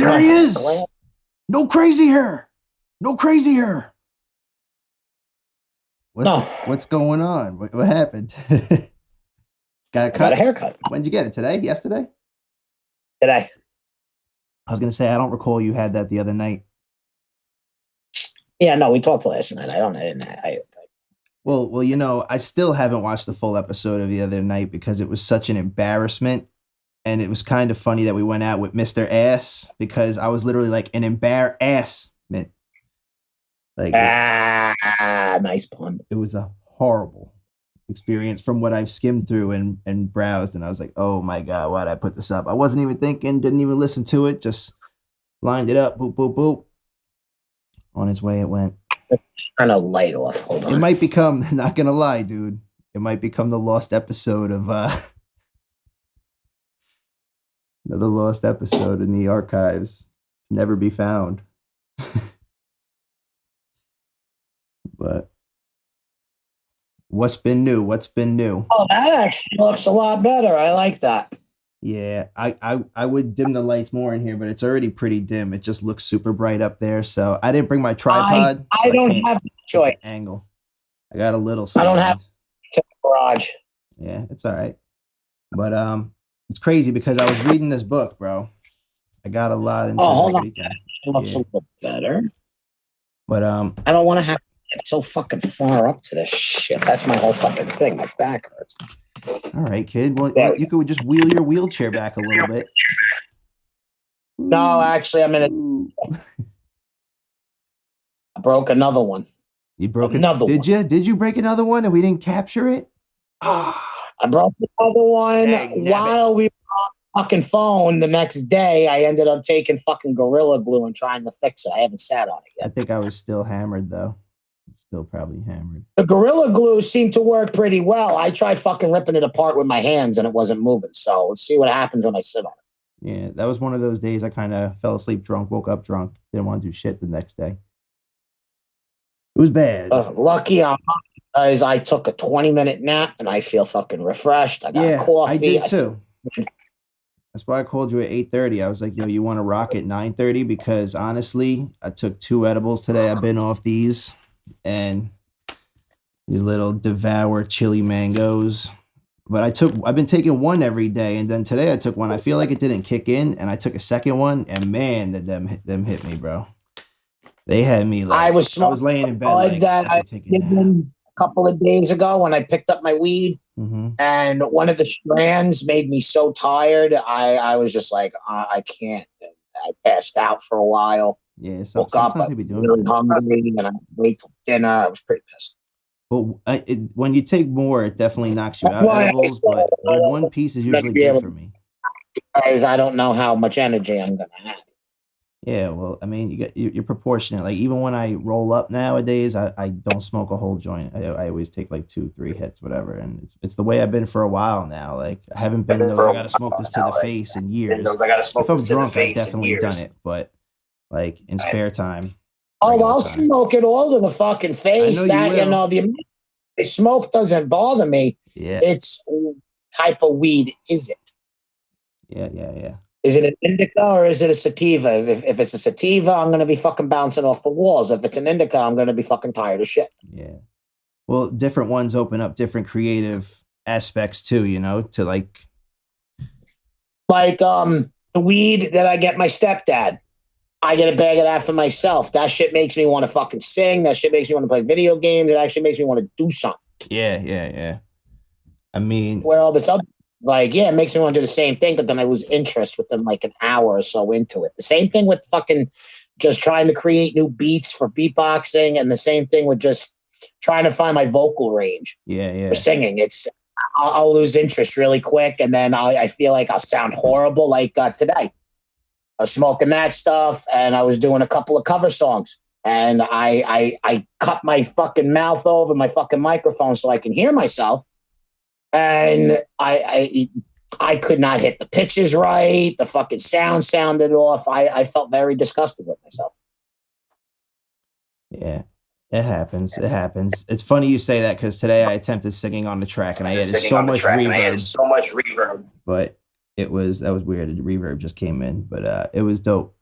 There he is. No crazy hair. No crazy hair. What's going on? What happened? Got a cut? Got a haircut. When'd you get it? Today? Yesterday? Today. I was gonna say I don't recall you had that the other night. Yeah, no, we talked last night. Well, you know, I still haven't watched the full episode of the other night because it was such an embarrassment. And it was kind of funny that we went out with Mr. Ass because I was literally like an embarrassment. Like nice pun. It was a horrible experience from what I've skimmed through and browsed. And I was like, oh my God, why'd I put this up? I wasn't even thinking, didn't even listen to it. Just lined it up. Boop, boop, boop. On its way it went. Turn a light off. Hold on. It might become, not gonna lie, dude. It might become the lost episode of another lost episode in the archives. Never be found. But what's been new? Oh, that actually looks a lot better. I like that. Yeah, I would dim the lights more in here, but it's already pretty dim. It just looks super bright up there. So I didn't bring my tripod. I don't have the choice. Angle. I got a little stand. I don't have to the garage. Yeah, it's all right. But it's crazy because I was reading this book, bro. I got a lot into hold on. It looks a little better. But I don't want to have to get so fucking far up to this shit. That's my whole fucking thing. My back hurts. All right, kid. Well, you could just wheel your wheelchair back a little bit. No, actually, I'm in it. I broke another one. You broke another one? Did you break another one and we didn't capture it? I broke another one while we were on fucking phone. The next day, I ended up taking fucking Gorilla Glue and trying to fix it. I haven't sat on it yet. I think I was still hammered, though. Still probably hammered. The Gorilla Glue seemed to work pretty well. I tried fucking ripping it apart with my hands and it wasn't moving. So let's see what happens when I sit on it. Yeah, that was one of those days I kind of fell asleep drunk, woke up drunk, didn't want to do shit the next day. It was bad. Lucky because I took a 20-minute nap and I feel fucking refreshed. I got coffee. I did too. That's why I called you at 8:30. I was like, yo, you want to rock at 9:30? Because honestly, I took 2 edibles today. I've been off these. And these little devour chili mangoes. But I've been taking one every day, and then today I took one. I feel like it didn't kick in, and I took a second one, and man, did them hit me, bro. They had me like I was laying in bed like that. I did a couple of days ago when I picked up my weed, and one of the strands made me so tired. I was just like, I can't. I passed out for a while. Yeah, woke up, I was really hungry, and I wait till dinner. I was pretty pissed. Well, when you take more, it definitely knocks you out. Edibles, but the one piece is usually good for me. Because I don't know how much energy I'm gonna have. Yeah, well, I mean, you're proportionate. Like even when I roll up nowadays, I don't smoke a whole joint. I always take like 2-3 hits, whatever. And it's the way I've been for a while now. Like I haven't been those I gotta smoke this to the face in years. If I'm drunk, I've definitely done it, but. Like in spare time. Oh, I'll smoke it all to the fucking face. The smoke doesn't bother me. Yeah. It's what type of weed is it? Yeah. Is it an indica or is it a sativa? If it's a sativa, I'm gonna be fucking bouncing off the walls. If it's an indica, I'm gonna be fucking tired of shit. Yeah. Well, different ones open up different creative aspects too, you know, to like the weed that I get my stepdad. I get a bag of that for myself. That shit makes me want to fucking sing. That shit makes me want to play video games. It actually makes me want to do something. Yeah. I mean, where all this other, it makes me want to do the same thing, but then I lose interest within like an hour or so into it. The same thing with fucking just trying to create new beats for beatboxing, and the same thing with just trying to find my vocal range. Yeah. For singing. I'll lose interest really quick, and then I feel like I'll sound horrible like today. I was smoking that stuff, and I was doing a couple of cover songs, and I cut my fucking mouth over my fucking microphone so I can hear myself, and I could not hit the pitches right. The fucking sound sounded off. I felt very disgusted with myself. Yeah, it happens. It's funny you say that because today I attempted singing on the track, and I added so much reverb. But that was weird. The reverb just came in, but it was dope.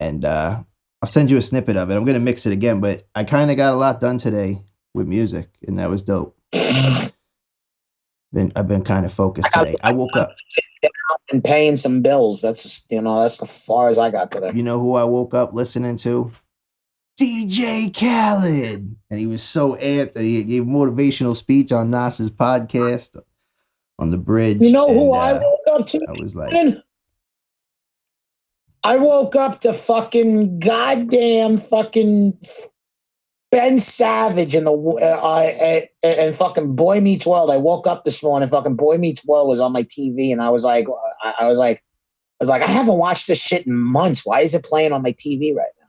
And I'll send you a snippet of it. I'm going to mix it again, but I kind of got a lot done today with music, and that was dope. I've been kind of focused today. I woke up and paying some bills. That's just, that's as far as I got today. You know who I woke up listening to? DJ Khaled. And he was so amped that he gave a motivational speech on Nas's podcast on the bridge. You know who I woke up to? I was like, I woke up to fucking goddamn fucking Ben Savage and and fucking Boy Meets World. I woke up this morning, fucking Boy Meets World was on my TV, and I was like, I haven't watched this shit in months. Why is it playing on my TV right now?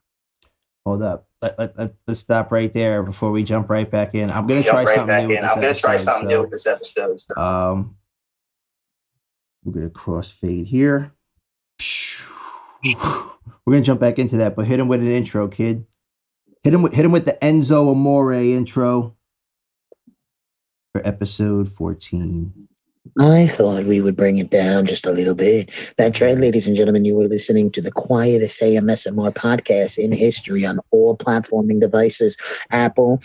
Hold up. Let's stop right there before we jump right back in. I'm gonna try something new with this episode. We're gonna crossfade here. We're gonna jump back into that, but hit him with an intro, kid. Hit him with the Enzo Amore intro for episode 14. I thought we would bring it down just a little bit. That's right, ladies and gentlemen. You were listening to the quietest AMSMR podcast in history on all platforming devices, Apple,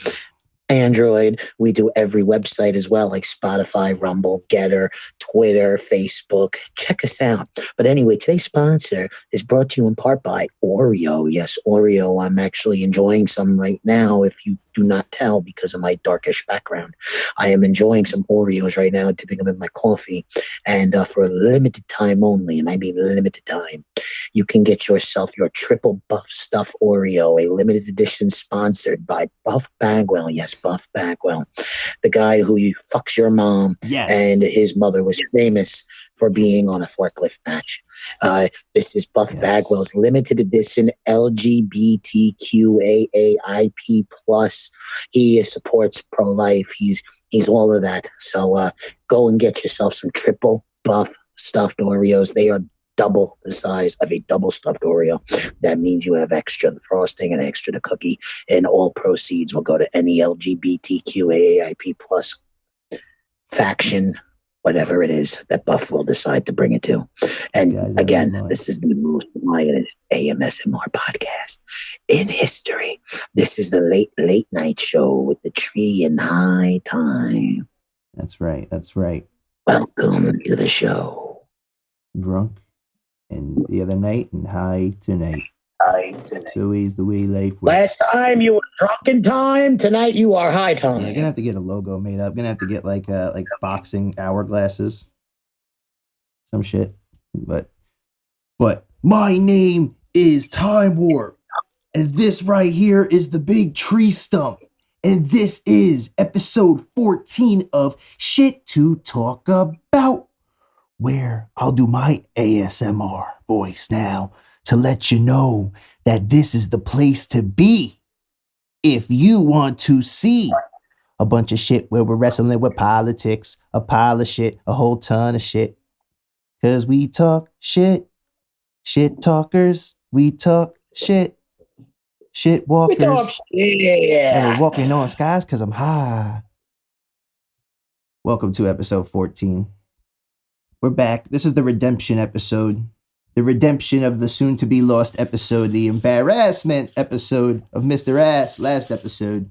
Android. We do every website as well, like Spotify, Rumble, Getter, Twitter, Facebook. Check us out. But anyway, today's sponsor is brought to you in part by Oreo. Yes, Oreo. I'm actually enjoying some right now, if you do not tell, because of my darkish background. I am enjoying some Oreos right now, dipping them in my coffee. And for a limited time only, and I mean limited time, you can get yourself your triple buff stuff Oreo, a limited edition sponsored by Buff Bagwell. Yes, Buff Bagwell, the guy who fucks your mom. Yes. And his mother was famous for being on a forklift match. This is Buff Bagwell's limited edition LGBTQAAIP plus. He supports pro-life. He's all of that. So go and get yourself some triple buff stuffed Oreos. They are double the size of a double stuffed Oreo. That means you have extra the frosting and extra the cookie, and all proceeds will go to any LGBTQAAIP plus faction, whatever it is that Buff will decide to bring it to. And again, this is the most quietest AMSMR podcast in history. This is the late night show with the tree and high time. That's right. That's right. Welcome to the show. Drunk and the other night and high tonight. So is the way life works. Last time you were drunk in time. Tonight you are high time. Yeah, you're gonna have to get a logo made up. Gonna have to get like boxing hourglasses, some shit. But my name is Time Warp, and this right here is the big tree stump, and this is episode 14 of Shit to Talk About, where I'll do my ASMR voice now to let you know that this is the place to be if you want to see a bunch of shit where we're wrestling with politics, a pile of shit, a whole ton of shit. Because we talk shit, shit talkers, we talk shit, shit walkers. We talk shit. And we're walking on skies because I'm high. Welcome to episode 14. We're back. This is the redemption episode. The redemption of the soon-to-be lost episode. The embarrassment episode of Mr. Ass last episode.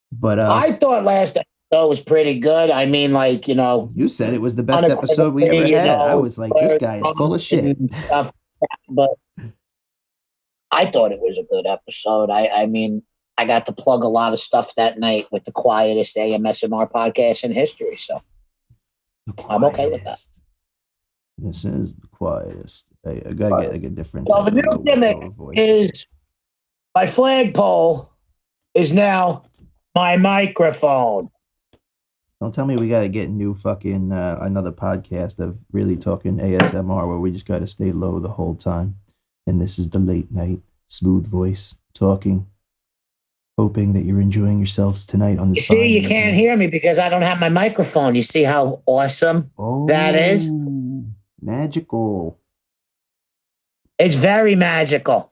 But I thought last episode was pretty good. I mean, like, you said it was the best episode we ever had. I was like, this guy is full of shit. But I thought it was a good episode. I mean, I got to plug a lot of stuff that night with the quietest AMSMR podcast in history. So I'm okay with that. This is the quietest. I gotta get like a different. So the new gimmick is my flagpole is now my microphone. Don't tell me we gotta get new fucking another podcast of really talking ASMR where we just gotta stay low the whole time. And this is the late night smooth voice talking, hoping that you're enjoying yourselves tonight on the. You see, you can't hear me because I don't have my microphone. You see how awesome that is? Magical. It's very magical.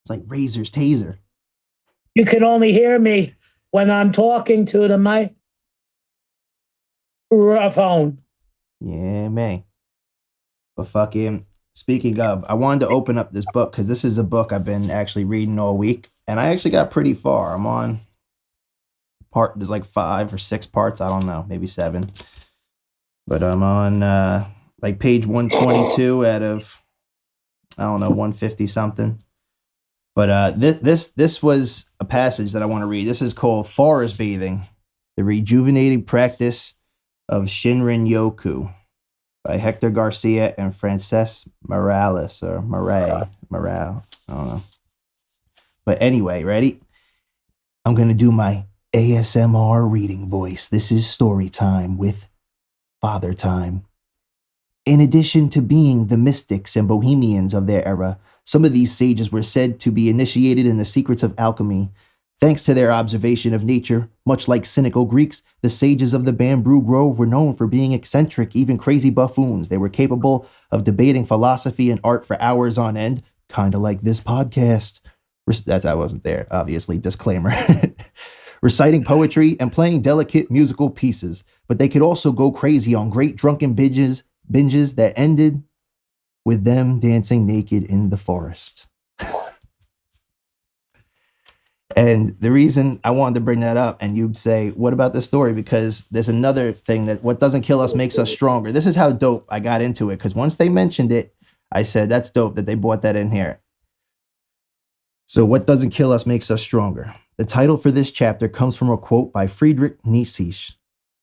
It's like Razor's taser. You can only hear me when I'm talking to the microphone. Yeah, man. But fucking, Speaking of, I wanted to open up this book because this is a book I've been actually reading all week, and I actually got pretty far. I'm on there's like 5 or 6 parts. I don't know, maybe 7. But I'm on like page 122 out of, I don't know, 150 something. But this was a passage that I want to read. This is called Forest Bathing, the Rejuvenating Practice of Shinrin Yoku by Hector García and Francesc Miralles, or Morale. I don't know. But anyway, ready? I'm going to do my ASMR reading voice. This is story time with Father Time. In addition to being the mystics and bohemians of their era, some of these sages were said to be initiated in the secrets of alchemy. Thanks to their observation of nature, much like cynical Greeks, the sages of the bamboo grove were known for being eccentric, even crazy buffoons. They were capable of debating philosophy and art for hours on end, kind of like this podcast. I wasn't there, obviously, disclaimer. Reciting poetry and playing delicate musical pieces, but they could also go crazy on great drunken binges that ended with them dancing naked in the forest. And the reason I wanted to bring that up, and you'd say, what about this story? Because there's another thing that what doesn't kill us makes us stronger. This is how dope I got into it, because once they mentioned it, I said, that's dope that they brought that in here. So what doesn't kill us makes us stronger. The title for this chapter comes from a quote by Friedrich Nietzsche.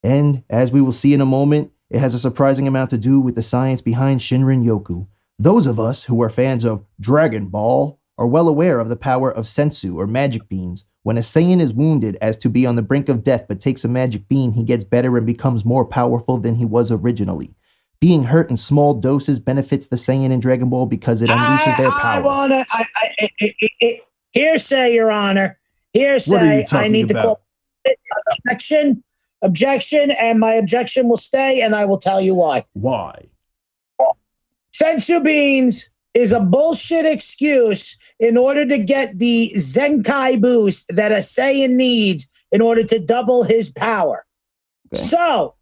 And as we will see in a moment, it has a surprising amount to do with the science behind Shinrin Yoku. Those of us who are fans of Dragon Ball are well aware of the power of sensu, or magic beans. When a Saiyan is wounded as to be on the brink of death but takes a magic bean, he gets better and becomes more powerful than he was originally. Being hurt in small doses benefits the Saiyan in Dragon Ball because it unleashes their power. Hearsay, Your Honor. Hearsay. I need to call objection, and my objection will stay, and I will tell you why. Why? Sensu beans is a bullshit excuse in order to get the Zenkai boost that a Saiyan needs in order to double his power. Okay. So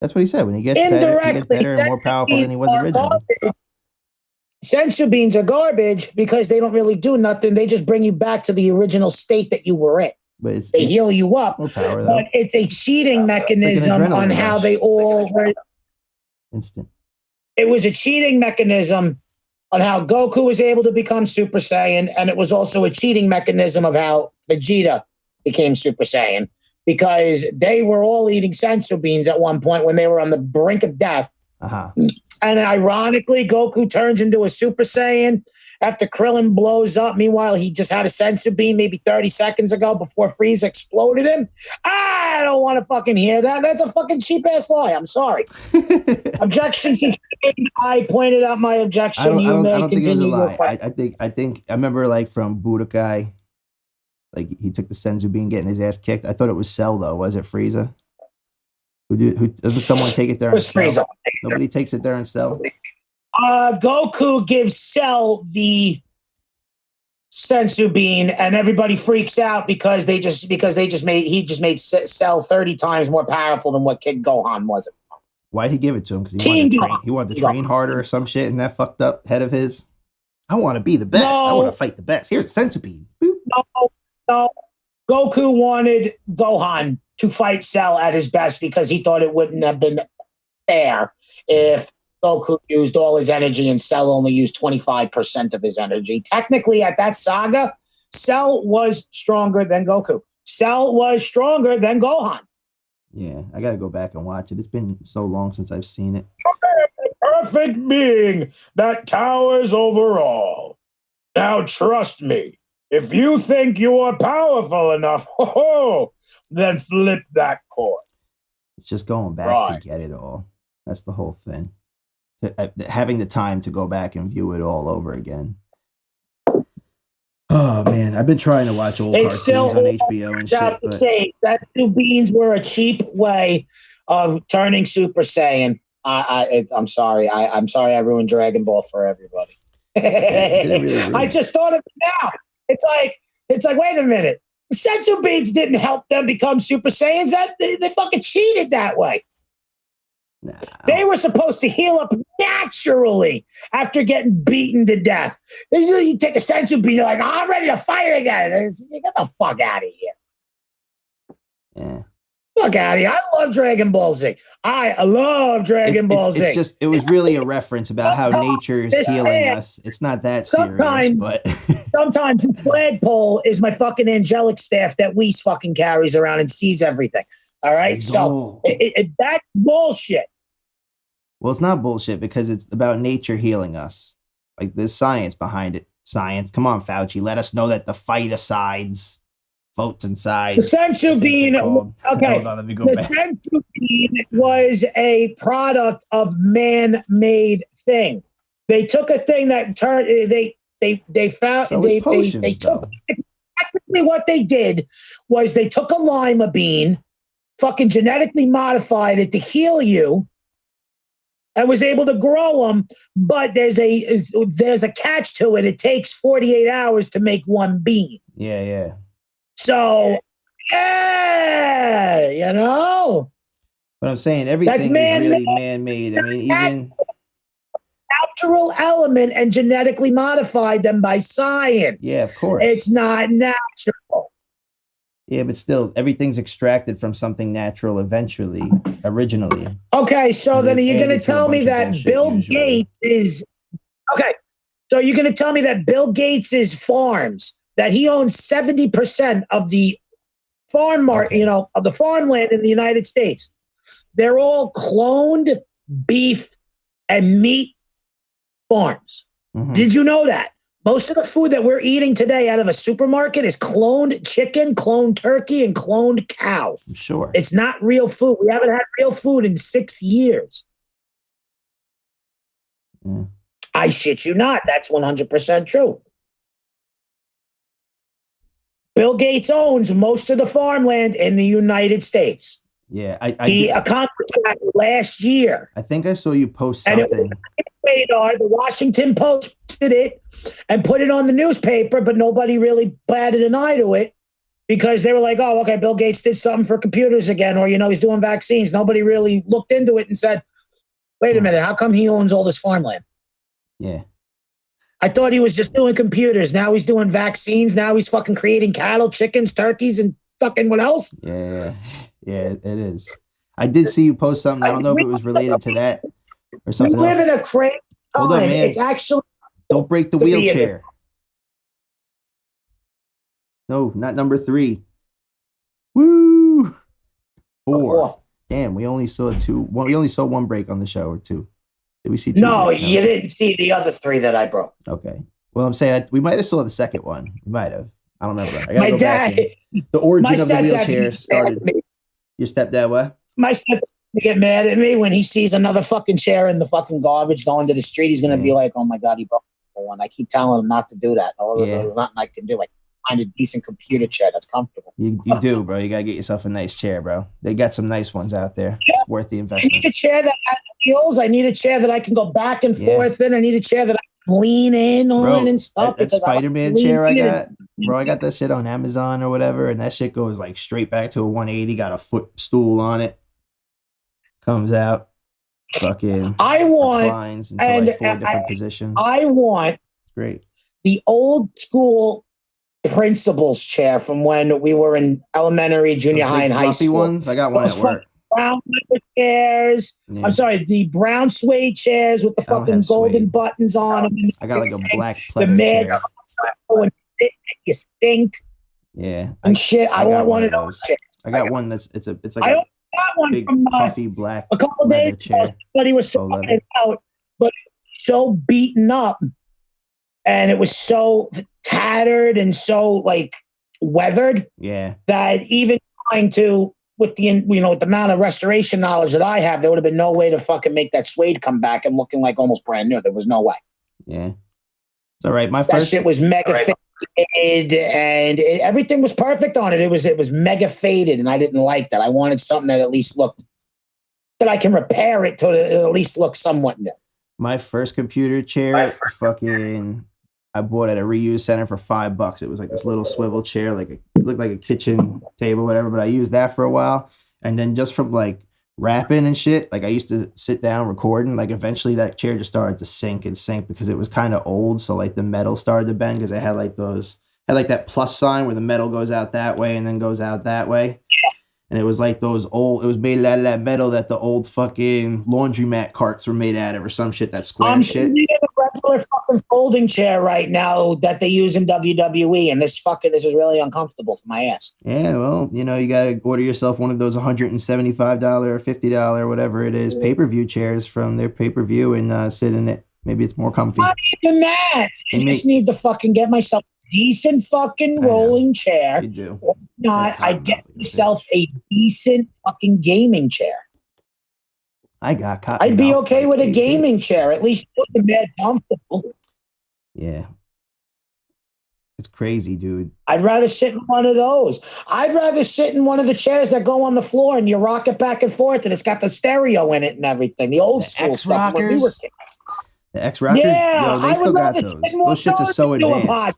that's what he said. When he gets better and more powerful than he was originally. Sensu beans are garbage because they don't really do nothing. They just bring you back to the original state that you were in. But they heal you up. Power, but it's a cheating mechanism on how they all were. Instant. It was a cheating mechanism on how Goku was able to become Super Saiyan, and it was also a cheating mechanism of how Vegeta became Super Saiyan, because they were all eating sensu beans at one point when they were on the brink of death. Uh-huh. And ironically, Goku turns into a Super Saiyan after Krillin blows up. Meanwhile, he just had a sensu bean maybe 30 seconds ago before Frieza exploded him. I don't want to fucking hear that. That's a fucking cheap-ass lie. I'm sorry. Objection. I pointed out my objection. You may continue. I think I remember, like, from Budokai, like, he took the senzu bean getting his ass kicked. I thought it was Cell, though. Was it Frieza? Who doesn't someone take it there and Cell? Nobody takes it there and Cell? Goku gives Cell the sensu bean, and everybody freaks out because he just made Cell 30 times more powerful than what Kid Gohan was at the time. Why'd he give it to him? Because he wanted to train harder or some shit in that fucked up head of his. I want to be the best. I want to fight the best. Here's sensu bean. Boop. No. Goku wanted Gohan to fight Cell at his best because he thought it wouldn't have been fair if Goku used all his energy and Cell only used 25% of his energy. Technically, at that saga, Cell was stronger than Goku. Cell was stronger than Gohan. Yeah, I got to go back and watch it. It's been so long since I've seen it. Perfect being that towers over all. Now trust me, if you think you are powerful enough, then flip that coin. It's just going back to get it all. That's the whole thing. Having the time to go back and view it all over again. Oh man, I've been trying to watch old cartoons on HBO and shit. But that two beans were a cheap way of turning Super Saiyan. I'm sorry. I'm sorry I ruined Dragon Ball for everybody. I just thought of it now. It's like, wait a minute. Sensu beans didn't help them become Super Saiyans. They fucking cheated that way. Nah. They were supposed to heal up naturally after getting beaten to death. You take a senzu bean, you're like, oh, I'm ready to fight again. Get the fuck out of here. Yeah. Fuck out of here. I love Dragon Ball Z. I love Dragon Ball Z. It's just, it was really a reference about how nature is healing us. It's not that serious, but sometimes the flagpole is my fucking angelic staff that Weiss fucking carries around and sees everything. All right, so that's bullshit. Well, it's not bullshit because it's about nature healing us. Like, there's science behind it. Science. Come on, Fauci. Let us know that the phytosides, votes and sides. The senzu bean. Okay. Hold on, let me go back. The senzu bean was a product of man-made thing. They took a thing that turned. They found. So they took. Actually, what they did was they took a lima bean, fucking genetically modified it to heal you, and was able to grow them. But there's a catch to it. It takes 48 hours to make one bean. Yeah. So, yeah, you know. But I'm saying everything is really man-made. I mean, even natural element and genetically modified them by science. Yeah, of course. It's not natural. Yeah, but still, everything's extracted from something natural originally. Okay, so then you're going to tell me that Bill Gates is... Okay, so you're going to tell me that Bill Gates' farms, that he owns 70% of the of the farmland in the United States. They're all cloned beef and meat farms. Mm-hmm. Did you know that? Most of the food that we're eating today out of a supermarket is cloned chicken, cloned turkey, and cloned cow. I'm sure. It's not real food. We haven't had real food in 6 years. Mm. I shit you not. That's 100% true. Bill Gates owns most of the farmland in the United States. Yeah, he accomplished that last year. I think I saw you post something. And radar, the Washington Post posted it and put it on the newspaper, but nobody really batted an eye to it because they were like, oh, okay, Bill Gates did something for computers again, or, he's doing vaccines. Nobody really looked into it and said, wait a minute, how come he owns all this farmland? Yeah. I thought he was just doing computers. Now he's doing vaccines. Now he's fucking creating cattle, chickens, turkeys, and fucking what else? Yeah, it is. I did see you post something. I don't know if it was related to that or something. We live in a crazy time. Hold on, man. It's actually... Don't break the wheelchair. No, not number 3. Woo! 4. Damn, we only saw 2. Well, we only saw 1 break on the show, or 2. Did we see 2? No, you didn't see the other 3 that I broke. Okay. Well, I'm saying we might have saw the second one. We might have. I don't remember. I gotta my go dad, back in. The origin of the wheelchair started. Your stepdad what? My stepdad get mad at me when he sees another fucking chair in the fucking garbage going to the street. He's going to be like, oh my God, he broke one. I keep telling him not to do that. There's nothing I can do. I find a decent computer chair that's comfortable. You do, bro. You got to get yourself a nice chair, bro. They got some nice ones out there. Yeah. It's worth the investment. I need a chair that has wheels. I need a chair that I can go back and forth in. I need a chair that I can lean in on and stuff. That Spider-Man chair I got, bro, I got that shit on Amazon or whatever, and that shit goes like straight back to a 180, got a footstool on it. Comes out, fucking reclines into like 4 different positions. I want great the old school principal's chair from when we were in elementary, junior high, and high school. Ones? I got one at work. Brown chairs. Yeah. I'm sorry, the brown suede chairs with the fucking golden buttons on them. I got like a black pleather chair. You stink. Yeah. And shit. I want one of those chairs. I got one that's it's like I got one big from puffy black a couple days ago. Somebody was throwing it out, but so beaten up, and it was so tattered and so like weathered. Yeah. That even trying to with the with the amount of restoration knowledge that I have, there would have been no way to fucking make that suede come back and looking like almost brand new. There was no way. Yeah. It's all right. My that first shit was mega faded, and everything was perfect on it. It was mega faded, and I didn't like that. I wanted something that at least looked that I can repair it to at least look somewhat new. My first computer chair, fucking, I bought at a reuse center for $5. It was like this little swivel chair, it looked like a kitchen table, whatever. But I used that for a while, and then just from like rapping and shit, like I used to sit down recording, like eventually that chair just started to sink and sink because it was kind of old. So like the metal started to bend because it had like had like that plus sign where the metal goes out that way and then goes out that way. And it was like it was made out of that metal that the old fucking laundromat carts were made out of or some shit, that square shit. I'm sitting in a regular fucking folding chair right now that they use in WWE, and this is really uncomfortable for my ass. Yeah, well, you gotta order yourself one of those $175 or $50, whatever it is, pay-per-view chairs from their pay-per-view and sit in it. Maybe it's more comfy. Not even that. I just need to fucking get myself a decent fucking rolling chair. You do. Or not, I get myself a decent fucking gaming chair. I'd be okay with a gaming chair. At least it's bed comfortable. Yeah. It's crazy, dude. I'd rather sit in one of those. I'd rather sit in one of the chairs that go on the floor and you rock it back and forth and it's got the stereo in it and everything. The old school stuff when we were kids. The X-Rockers? Yeah, they still got those. Those shits are so advanced.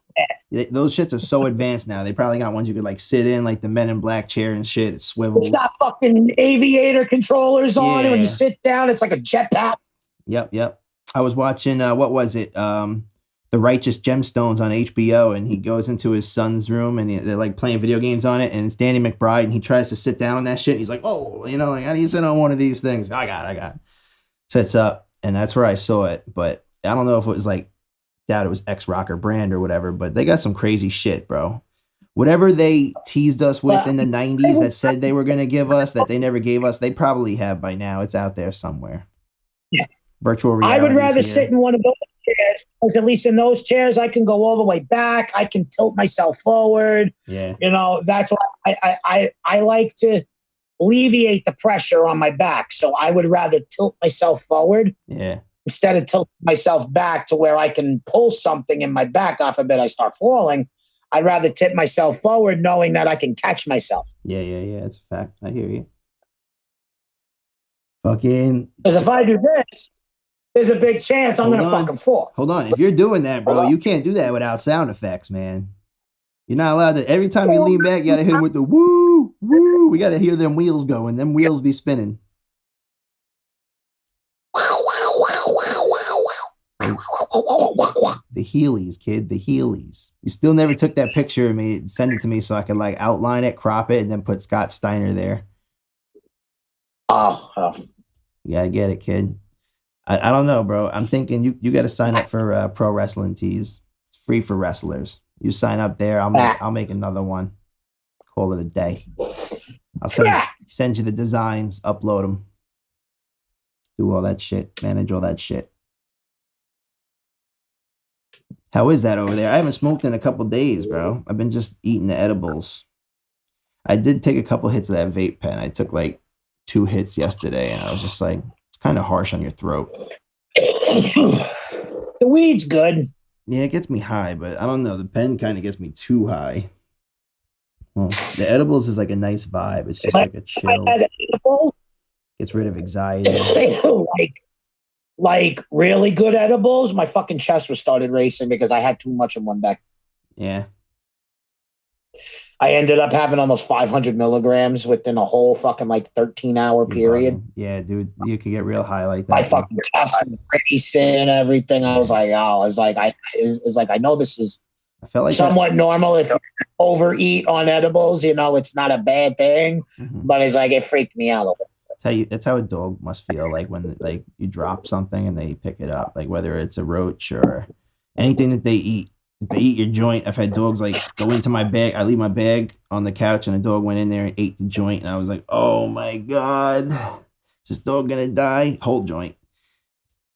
Those shits are so advanced now. They probably got ones you could like sit in, like the Men in Black chair and shit. It swivels. It's got fucking aviator controllers on it. When you sit down, it's like a jetpack. Yep. I was watching, what was it? The Righteous Gemstones on HBO, and he goes into his son's room and they're like playing video games on it, and it's Danny McBride, and he tries to sit down on that shit. And he's like, oh, like, how do you sit on one of these things? I got it. Sits up. And that's where I saw it, but I don't know if it was like, doubt it was X-Rocker brand or whatever, but they got some crazy shit, bro. Whatever they teased us with in the 90s that said they were going to give us, that they never gave us, they probably have by now. It's out there somewhere. Yeah. Virtual reality. I would rather sit in one of those chairs, because at least in those chairs, I can go all the way back. I can tilt myself forward. Yeah. That's why I like to alleviate the pressure on my back. So I would rather tilt myself forward instead of tilting myself back to where I can pull something in my back. God forbid I start falling. I'd rather tip myself forward knowing that I can catch myself. Yeah. It's a fact. I hear you. Fucking. Because if I do this, there's a big chance I'm going to fucking fall. Hold on. If you're doing that, bro, you can't do that without sound effects, man. You're not allowed to. Every time you lean back, you got to hit it with the woo, woo. We got to hear them wheels going. Them wheels be spinning. The Heelys, kid. The Heelys. You still never took that picture of me. Send it to me so I could like outline it, crop it, and then put Scott Steiner there. Oh. You got to get it, kid. I don't know, bro. I'm thinking you got to sign up for Pro Wrestling Tees. It's free for wrestlers. You sign up there. I'll make another one. Call it a day. I'll send you the designs, upload them, do all that shit, manage all that shit. How is that over there? I haven't smoked in a couple days, bro. I've been just eating the edibles. I did take a couple hits of that vape pen. I took like 2 hits yesterday, and I was just like, it's kind of harsh on your throat. The weed's good. Yeah, it gets me high, but I don't know. The pen kind of gets me too high. Well, the edibles is like a nice vibe. It's just like a chill. Gets rid of anxiety. like really good edibles. My fucking chest was started racing because I had too much in one day. Yeah. I ended up having almost 500 milligrams within a whole fucking like 13-hour period. Yeah, dude, you could get real high like that. My fucking chest was racing and everything. I was like, I know this is I felt like somewhat normal if you overeat on edibles. It's not a bad thing, but it's like it freaked me out a little. That's how a dog must feel like when like you drop something and they pick it up, like whether it's a roach or anything that they eat. If they eat your joint, I've had dogs like go into my bag. I leave my bag on the couch and a dog went in there and ate the joint. And I was like, oh my God, is this dog gonna die? Whole joint.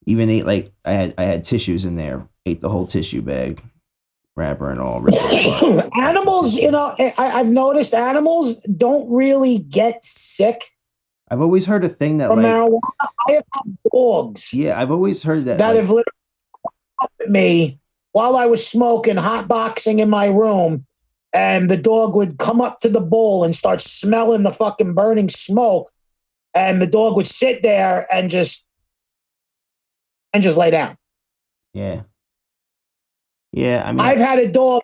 Even ate like I had tissues in there, ate the whole tissue bag, wrapper and all. Animals, I've noticed animals don't really get sick. I've always heard a thing that from like marijuana. I have dogs. Yeah, I've always heard that have literally up at me while I was smoking, hotboxing in my room, and the dog would come up to the bowl and start smelling the fucking burning smoke, and the dog would sit there and just lay down. Yeah. Yeah, I mean, I've had a dog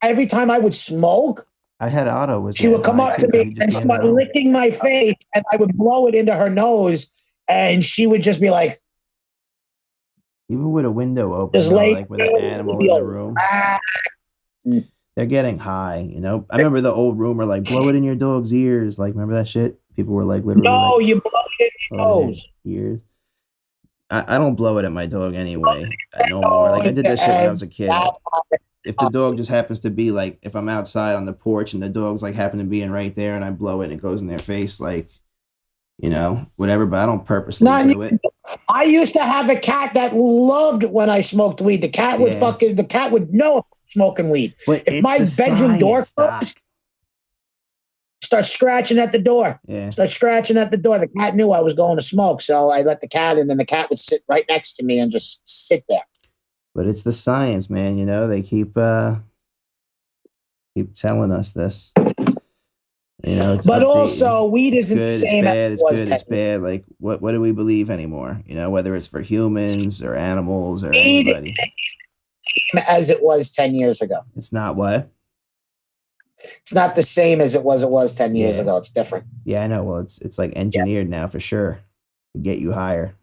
every time I would smoke. I had Otto. Was She would come up to me and start licking my face, and I would blow it into her nose, and she would just be like, even with a window open, just like with an animal in the room. They're getting high, you know. I remember the old rumor, like blow it in your dog's ears. Like, remember that shit? People were like, literally, no, like, you blow it in your nose. Ears. I don't blow it at my dog anyway. No more. Like, I did that shit when I was a kid. If the dog just happens to be like, if I'm outside on the porch and the dogs like happen to be in right there, and I blow it and it goes in their face, like, you know, whatever. But I don't purposely do it. I used to have a cat that loved when I smoked weed. The cat would the cat would know I'm smoking weed. But if my bedroom door closed, start scratching at the door. Yeah. Start scratching at the door. The cat knew I was going to smoke, so I let the cat in, and the cat would sit right next to me and just sit there. But it's the science, man. You know, they keep telling us this. You know, but also weed isn't the same as it was. It's good, it's bad. Like, what do we believe anymore? You know, whether it's for humans or animals or anybody. As it was 10 years ago. It's not what? It's not the same as it was 10 years ago. It's different. Yeah, I know. Well, it's like engineered now for sure to get you higher.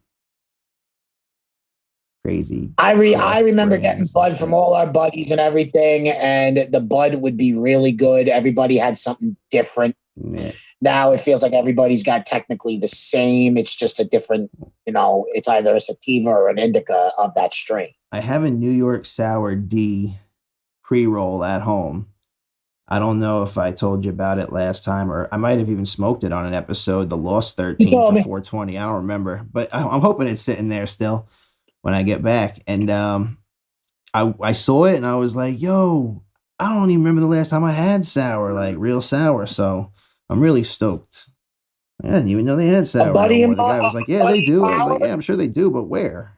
Crazy. I remember getting bud from all our buddies and everything, and the bud would be really good. Everybody had something different. Yeah. Now it feels like everybody's got technically the same. It's just a different, you know, it's either a sativa or an indica of that strain. I have a New York Sour D pre-roll at home. I don't know if I told you about it last time, or I might have even smoked it on an episode, the Lost 13 for 420. I don't remember, but I'm hoping it's sitting there still when I get back. And I saw it and I was like, yo, I don't even remember the last time I had sour, like real sour. So I'm really stoked. I didn't even know they had sour. The guy was like, yeah, they do. I was like, yeah, I'm sure they do, but where?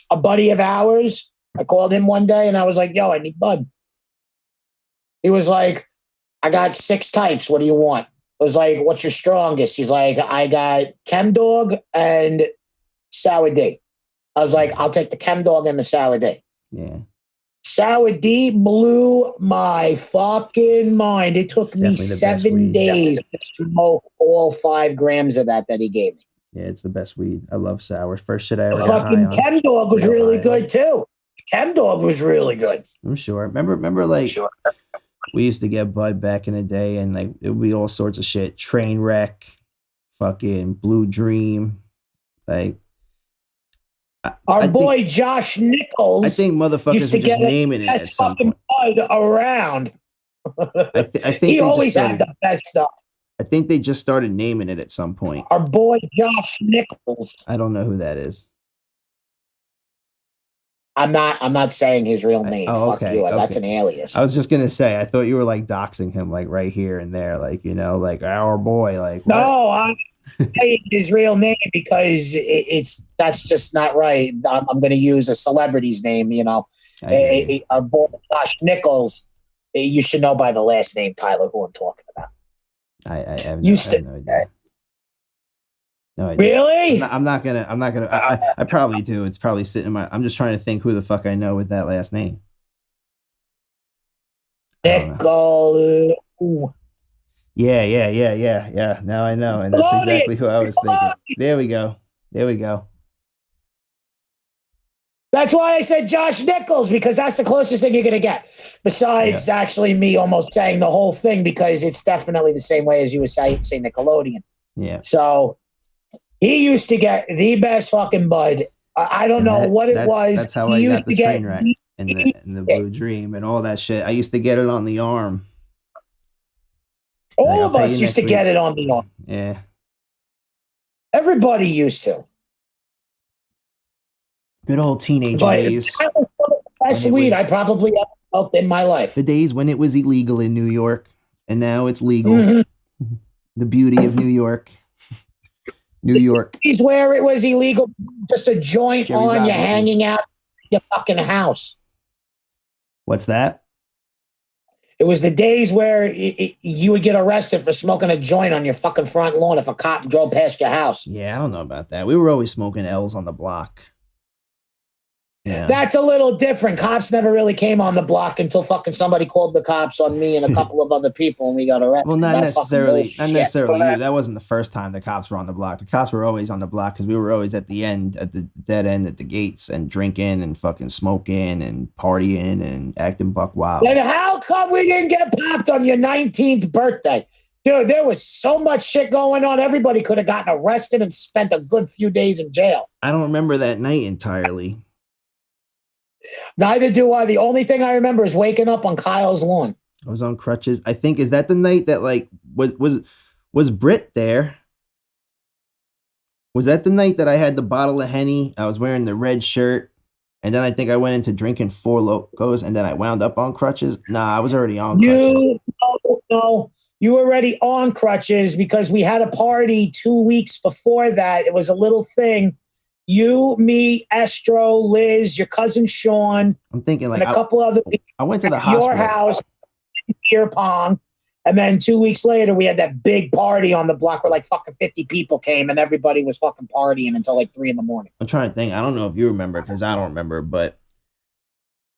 A buddy of ours, I called him one day and I was like, yo, I need bud. He was like, I got 6 types. What do you want? I was like, what's your strongest? He's like, I got Chem Dog and Sour D. I was like, I'll take the Chem Dog and the Sour D. Yeah. Sour D blew my fucking mind. It took me 7 days to smoke all 5 grams of that he gave me. Yeah, it's the best weed. I love sour. First shit I ever got fucking Chem Dog was really good too. Chem Dog was really good. I'm sure. Remember like we used to get bud back in the day, and like it would be all sorts of shit. Trainwreck, fucking Blue Dream, like our boy Josh Nichols. I think motherfuckers are just naming it at some point. Bud around. I think he always had the best stuff. I think they just started naming it at some point. Our boy Josh Nichols. I don't know who that is. I'm not saying his real name. Fuck you. Okay. That's an alias. I was just gonna say, I thought you were like doxing him, like right here and there, like, you know, like our boy, like. No, I'm saying his real name because that's just not right. I'm going to use a celebrity's name. You know, our boy Josh Nichols. You should know by the last name, Tyler, who I'm talking about. I have no idea. No idea. Really? I'm not gonna. I probably do. It's probably sitting in my. I'm just trying to think who the fuck I know with that last name. Nickel. Yeah. Now I know, and that's exactly who I was thinking. There we go. That's why I said Josh Nichols, because that's the closest thing you're gonna get. Besides, actually, me almost saying the whole thing, because it's definitely the same way as you would say Nickelodeon. Yeah. So. He used to get the best fucking bud. I don't know what it was. That's how I got the Trainwreck and the Blue Dream and all that shit. I used to get it on the arm. All of us used to get it on the arm. Yeah. Everybody used to. Good old teenage days. That was some of the best weed I probably ever smoked in my life. The days when it was illegal in New York, and now it's legal. Mm-hmm. The beauty of New York. New York. He's where it was illegal, just a joint Jerry on Robinson. You hanging out in your fucking house. What's that? It was the days where you would get arrested for smoking a joint on your fucking front lawn if a cop drove past your house. Yeah, I don't know about that. We were always smoking L's on the block. Yeah. That's a little different. Cops never really came on the block until fucking somebody called the cops on me and a couple of other people, and we got arrested. Well, not That's necessarily bullshit. you. That wasn't the first time the cops were on the block. The cops were always on the block because we were always at the end, at the dead end, at the gates, and drinking and fucking smoking and partying and acting buck wild. Then how come we didn't get popped on your 19th birthday? Dude, there was so much shit going on. Everybody could have gotten arrested and spent a good few days in jail. I don't remember that night entirely. Neither do I. The only thing I remember is waking up on Kyle's lawn. I was on crutches. I think, is that the night that like was Britt there? Was that the night that I had the bottle of Henny? I was wearing the red shirt, and then I think I went into drinking Four Locos, and then I wound up on crutches. Nah, I was already on crutches. No, you were already on crutches because we had a party 2 weeks before that. It was a little thing. You, me, Estro, Liz, your cousin Sean. I'm thinking like and a couple other people. I went to the hospital. Your house, beer pong. And then 2 weeks later, we had that big party on the block where like fucking 50 people came and everybody was fucking partying until like 3 a.m. I'm trying to think. I don't know if you remember because I don't remember, but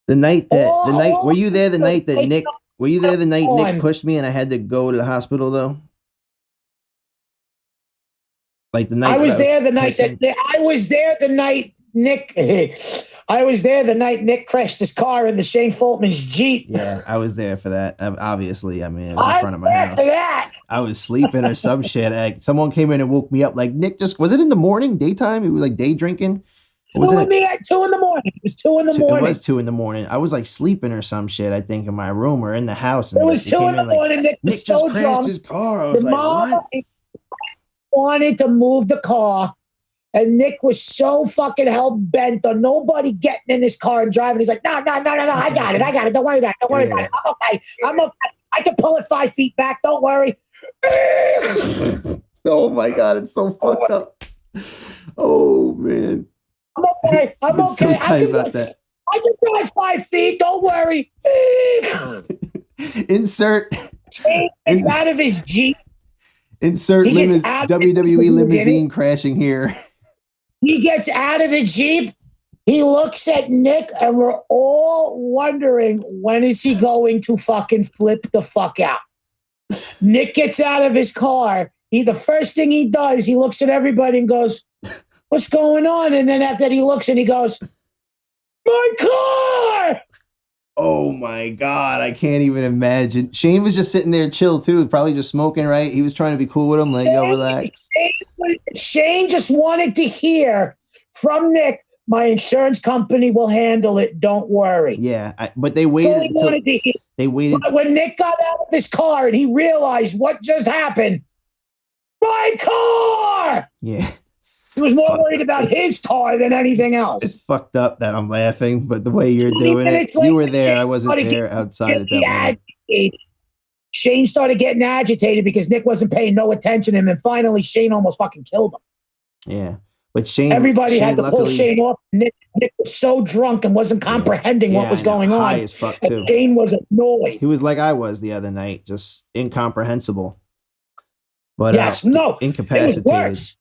the night were you there the night that Nick Nick pushed me and I had to go to the hospital though? Like the night I was there the night Nick crashed his car in the Shane Fultman's Jeep. Yeah, I was there for that. Obviously, I mean, it was in front of my house. I was sleeping or some shit. Like, someone came in and woke me up. Like Nick was it in the morning, daytime? He was like day drinking. It was me at 2 a.m. It was 2 a.m. It was 2 a.m. I was like sleeping or some shit. I think in my room or in the house. And it was 2 a.m. Like, Nick just crashed his car. I was like, what? Wanted to move the car, and Nick was so fucking hell bent on nobody getting in his car and driving. He's like, no, I got it. Don't worry about it. I'm okay. I can pull it 5 feet back. Don't worry. Oh my God, it's so fucked up. Oh man. I'm okay. So tight about that. I can drive 5 feet. Don't worry. Insert. He's out of his Jeep. Insert WWE limousine crashing here. He gets out of the Jeep. He looks at Nick, and we're all wondering, when is he going to fucking flip the fuck out? Nick gets out of his car. The first thing he does, he looks at everybody and goes, what's going on? And then after that, he looks and he goes, my car! Oh my God, I can't even imagine. Shane was just sitting there chill too, probably just smoking, right? He was trying to be cool with him, like, yo, relax. Shane just wanted to hear from Nick, my insurance company will handle it, don't worry. Yeah, but they waited. They waited. But when Nick got out of his car and he realized what just happened, my car! Yeah. He was more worried about his car than anything else. It's fucked up that I'm laughing, but the way you're doing it, you were there. I wasn't there outside at that moment. Shane started getting agitated because Nick wasn't paying no attention to him, and finally Shane almost fucking killed him. Yeah, but Everybody had to pull Shane off. Nick was so drunk and wasn't comprehending what was going on. High as fuck too. Shane was annoyed. He was like I was the other night, just incomprehensible. But incapacitated. It was worse.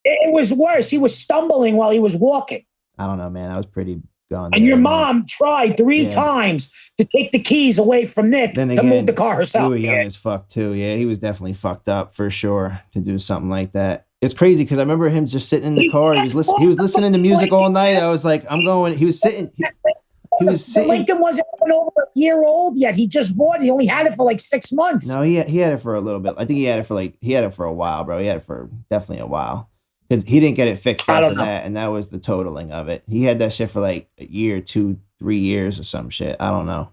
It was worse. He was stumbling while he was walking. I don't know, man. I was pretty gone. And your mom tried 3 times to take the keys away from Nick to move the car herself. You were young as fuck too. Yeah, he was definitely fucked up for sure to do something like that. It's crazy because I remember him just sitting in the car. He was listening to music all night. I was like, I'm going. He was sitting. He was sitting. Lincoln wasn't even over a year old yet. He just bought it. He only had it for like 6 months. No, he had it for a little bit. I think he had it for a while, bro. He had it for definitely a while. Because he didn't get it fixed after that, and that was the totaling of it. He had that shit for like a year, 2, 3 years or some shit. I don't know.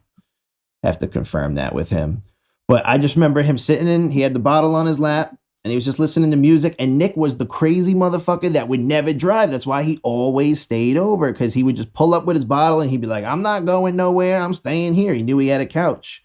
Have to confirm that with him. But I just remember him sitting he had the bottle on his lap, and he was just listening to music, and Nick was the crazy motherfucker that would never drive. That's why he always stayed over, because he would just pull up with his bottle, and he'd be like, I'm not going nowhere. I'm staying here. He knew he had a couch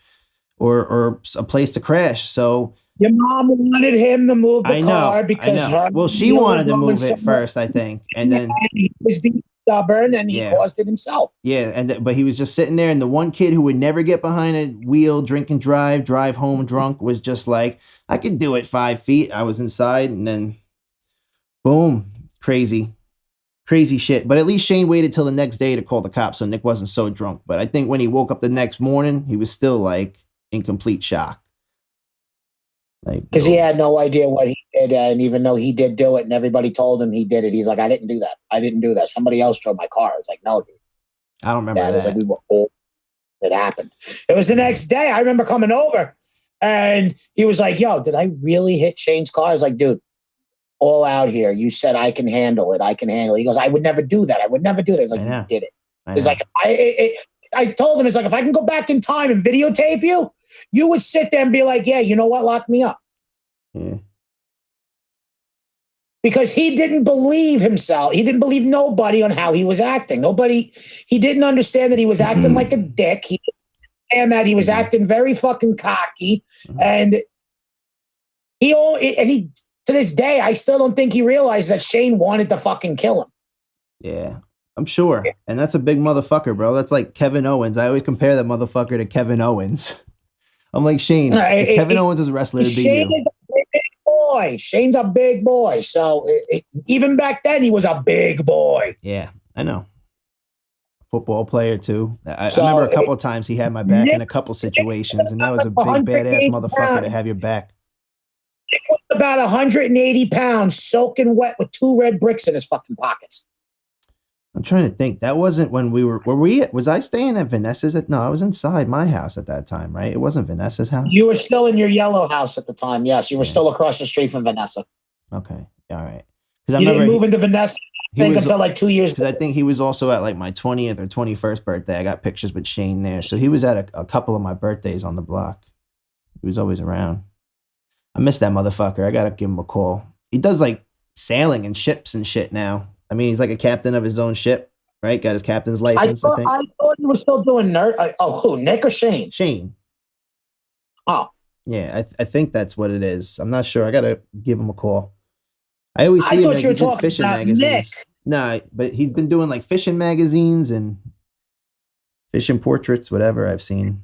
or a place to crash, so... Your mom wanted him to move the car because she wanted to move it first, I think, and then he was being stubborn and he caused it himself. Yeah, but he was just sitting there, and the one kid who would never get behind a wheel, drink and drive home drunk, was just like, I could do it 5 feet. I was inside, and then boom, crazy crazy shit. But at least Shane waited till the next day to call the cops, so Nick wasn't so drunk. But I think when he woke up the next morning, he was still like in complete shock. Like, because he had no idea what he did, and even though he did do it, and everybody told him he did it, he's like, "I didn't do that. I didn't do that. Somebody else drove my car." It's like, "No, dude." I don't remember that. It's like we were all. It happened. It was the next day. I remember coming over, and he was like, "Yo, did I really hit Shane's car?" I was like, "Dude, all out here. You said I can handle it. I can handle it." He goes, "I would never do that. I would never do that." It's like, "You did it." It's like I told him, it's like, if I can go back in time and videotape you, you would sit there and be like, "Yeah, you know what? Lock me up." Yeah. Because he didn't believe himself. He didn't believe nobody on how he was acting. He didn't understand that he was acting like a dick. He didn't understand that he was acting very fucking cocky. And he to this day, I still don't think he realized that Shane wanted to fucking kill him. Yeah, I'm sure. Yeah. And that's a big motherfucker, bro. That's like Kevin Owens. I always compare that motherfucker to Kevin Owens. I'm like, Shane, if Kevin Owens was a wrestler, it'd be Shane you. Is a big boy. Shane's a big boy. So even back then, he was a big boy. Yeah, I know. Football player, too. I remember a couple of times he had my back in a couple situations, and that was a big, badass motherfucker to have your back. He was about 180 pounds, soaking wet with 2 red bricks in his fucking pockets. I'm trying to think. That wasn't when was I staying at Vanessa's? No, I was inside my house at that time, right? It wasn't Vanessa's house? You were still in your yellow house at the time, yes. You were still across the street from Vanessa. Okay, all right. You didn't move into Vanessa, until like 2 years ago. Because I think he was also at like my 20th or 21st birthday. I got pictures with Shane there. So he was at a couple of my birthdays on the block. He was always around. I miss that motherfucker. I got to give him a call. He does like sailing and ships and shit now. I mean, he's like a captain of his own ship, right? Got his captain's license, I think. I thought he was still doing who, Nick or Shane? Shane. Oh. Yeah, I think that's what it is. I'm not sure. I got to give him a call. I always see him in fishing magazines. Nick. Nah, but he's been doing like fishing magazines and fishing portraits, whatever I've seen.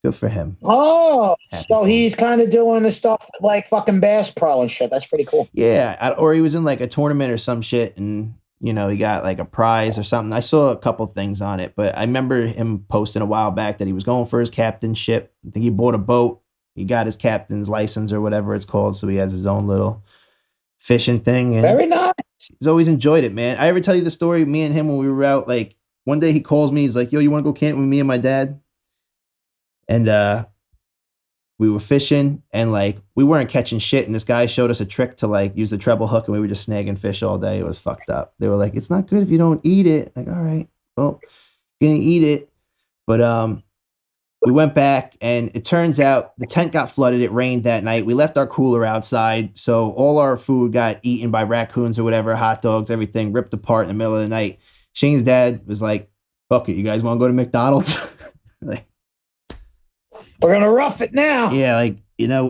Good for him. Oh, so he's kind of doing the stuff like fucking Bass Pro and shit. That's pretty cool. Yeah, or he was in like a tournament or some shit, and he got like a prize or something. I saw a couple things on it, but I remember him posting a while back that he was going for his captainship. I think he bought a boat. He got his captain's license or whatever it's called, so he has his own little fishing thing. And very nice. He's always enjoyed it, man. I ever tell you the story? Me and him when we were out, like one day he calls me. He's like, "Yo, you want to go camping with me and my dad?" And we were fishing, and like we weren't catching shit. And this guy showed us a trick to like use the treble hook, and we were just snagging fish all day. It was fucked up. They were like, "It's not good if you don't eat it." Like, all right, well, gonna eat it. But we went back, and it turns out the tent got flooded. It rained that night. We left our cooler outside, so all our food got eaten by raccoons or whatever, hot dogs, everything ripped apart in the middle of the night. Shane's dad was like, "Fuck it, you guys want to go to McDonald's?" Like, we're gonna rough it now. Yeah, like,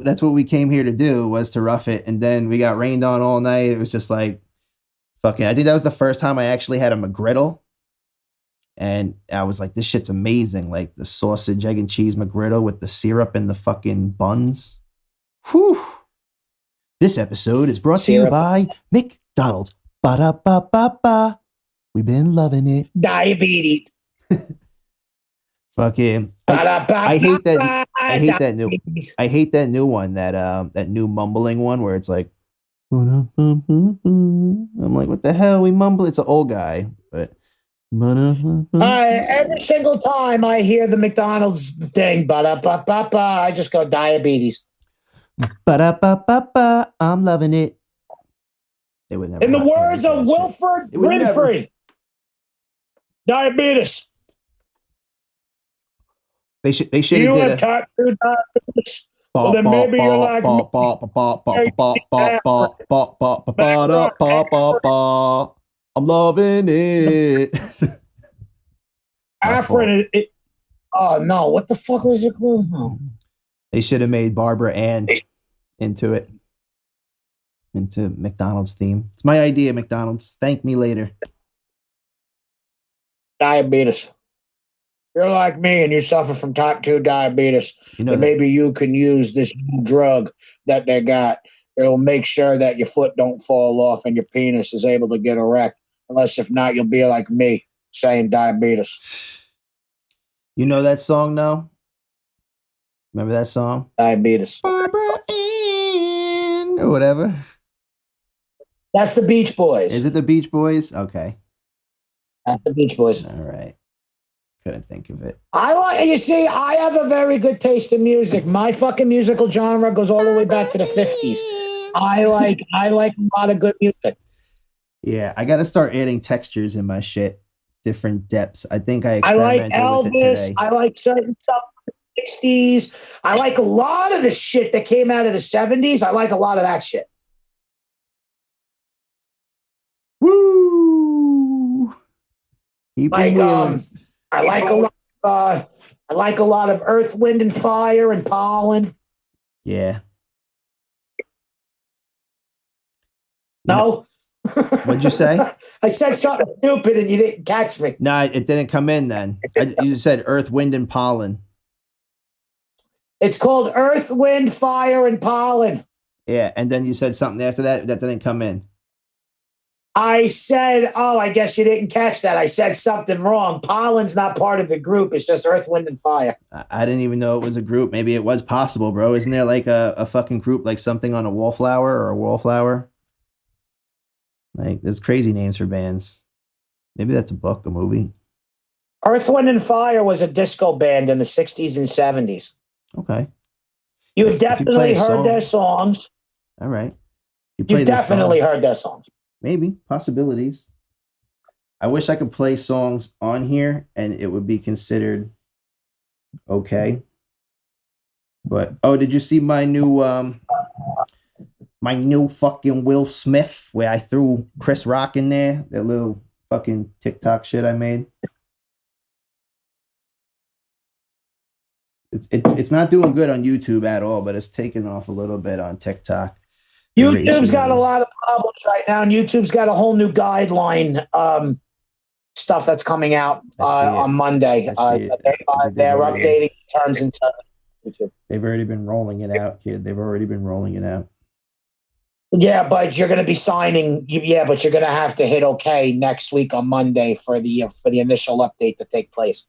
that's what we came here to do, was to rough it. And then we got rained on all night. It was just like, fucking, I think that was the first time I actually had a McGriddle. And I was like, this shit's amazing. Like the sausage, egg, and cheese McGriddle with the syrup and the fucking buns. Whew. This episode is brought to you by McDonald's. Ba-da-ba-ba-ba. We've been loving it. Diabetes. Fucking, I hate that. I hate that new one. That new mumbling one where it's like, I'm like, what the hell? We mumble. It's an old guy, but. Every single time I hear the McDonald's thing, I just go diabetes. I'm loving it. They would never. In the words of Wilford Winfrey, diabetes. They should have did a type 2 diabetes. Well, then maybe you're like I'm loving it. Afrin, oh no, what the fuck was it called? Oh. They should have made Barbara Ann into McDonald's theme. It's my idea, McDonald's. Thank me later. Diabetes. You're like me and you suffer from type 2 diabetes. And maybe you can use this drug that they got. It'll make sure that your foot don't fall off and your penis is able to get erect. Unless if not, you'll be like me, saying diabetes. You know that song, no? Remember that song? Diabetes. Barbara Ann, or whatever. That's the Beach Boys. Is it the Beach Boys? Okay. That's the Beach Boys. All right. Couldn't think of it. You see, I have a very good taste in music. My fucking musical genre goes all the way back to the 50s. I like a lot of good music. Yeah, I got to start adding textures in my shit, different depths. I think I like experimented with it Elvis. today. I like certain stuff from the 60s. I like a lot of the shit that came out of the 70s. I like a lot of that shit. Woo! Like I like a lot. I like a lot of Earth, Wind, and Fire and Pollen. Yeah. No. What'd you say? I said something stupid and you didn't catch me. No, it didn't come in then. You said Earth, Wind, and Pollen. It's called Earth, Wind, Fire, and Pollen. Yeah, and then you said something after that didn't come in. I said, I guess you didn't catch that. I said something wrong. Pollen's not part of the group. It's just Earth, Wind, and Fire. I didn't even know it was a group. Maybe it was possible, bro. Isn't there like a fucking group, like something on a wallflower or a wallflower? Like, there's crazy names for bands. Maybe that's a book, a movie. Earth, Wind, and Fire was a disco band in the 60s and 70s. Okay. You've definitely heard their songs. All right. You've definitely heard their songs. Maybe. Possibilities. I wish I could play songs on here and it would be considered okay. But, did you see my new fucking Will Smith where I threw Chris Rock in there? That little fucking TikTok shit I made. It's not doing good on YouTube at all, but it's taking off a little bit on TikTok. YouTube's got a lot of problems right now, and YouTube's got a whole new guideline stuff that's coming out on Monday. They're updating terms and YouTube. They've already been rolling it out, kid. They've already been rolling it out. Yeah, but you're going to be signing. Yeah, but you're going to have to hit OK next week on Monday for the initial update to take place.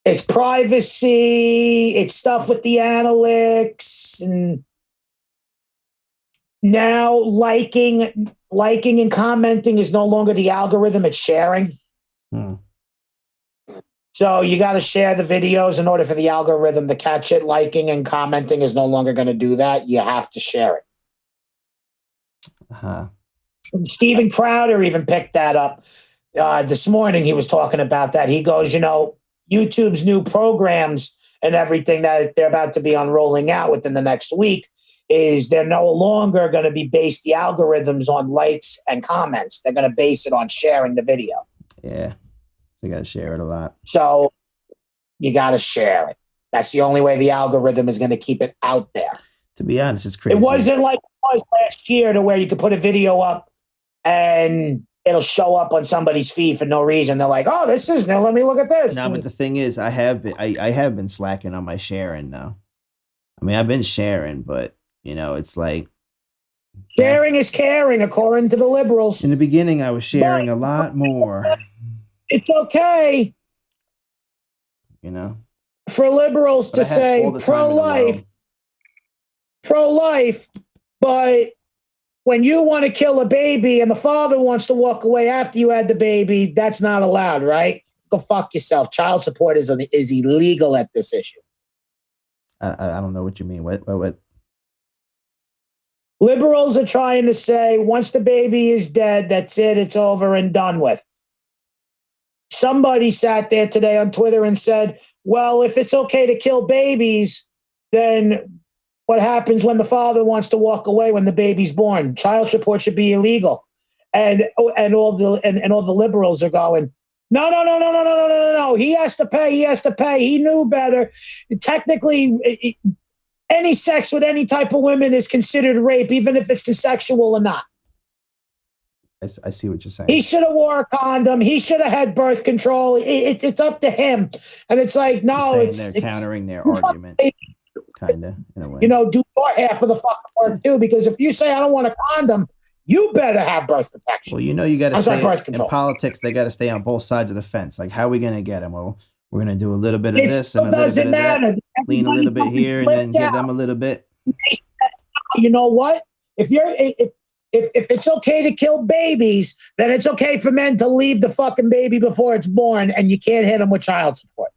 It's privacy. It's stuff with the analytics, and now liking and commenting is no longer the algorithm. It's sharing. So you got to share the videos in order for the algorithm to catch it. Liking and commenting is no longer going to do that. You have to share it. Steven Crowder even picked that up this morning. He was talking about that. He goes, YouTube's new programs and everything that they're about to be unrolling out within the next week is they're no longer going to be based the algorithms on likes and comments. They're going to base it on sharing the video. Yeah. You got to share it a lot. So you got to share it. That's the only way the algorithm is going to keep it out there. To be honest, it's crazy. It wasn't like it was last year to where you could put a video up and it'll show up on somebody's feed for no reason. They're like, this is new. Let me look at this. No, but the thing is, I have been slacking on my sharing now. I mean, I've been sharing, but it's like sharing is caring, according to the liberals. In the beginning, I was sharing a lot more. It's okay, for liberals to say pro-life, but when you want to kill a baby and the father wants to walk away after you had the baby, that's not allowed, right? Go fuck yourself. Child support is illegal at this issue. I don't know what you mean. What? Liberals are trying to say once the baby is dead, that's it. It's over and done with. Somebody sat there today on Twitter and said, well, if it's okay to kill babies, then what happens when the father wants to walk away when the baby's born? Child support should be illegal. And all the liberals are going, no. He has to pay. He knew better. Technically, any sex with any type of women is considered rape, even if it's consensual or not. I see what you're saying. He should have wore a condom. He should have had birth control. It's up to him. And it's like, no, they're countering their argument. Kind of, in a way. Do your half of the fucking work too, because if you say I don't want a condom, You better have birth protection. Well, you know, you got to stay birth in control. politics. They got to stay on both sides of the fence. Like, how are we going to get them? Well, we're going to do a little bit of this and a little bit of that. Lean a little bit here and then give them a little bit. You know what? If it's okay to kill babies, then it's okay for men to leave the fucking baby before it's born, and you can't hit them with child support.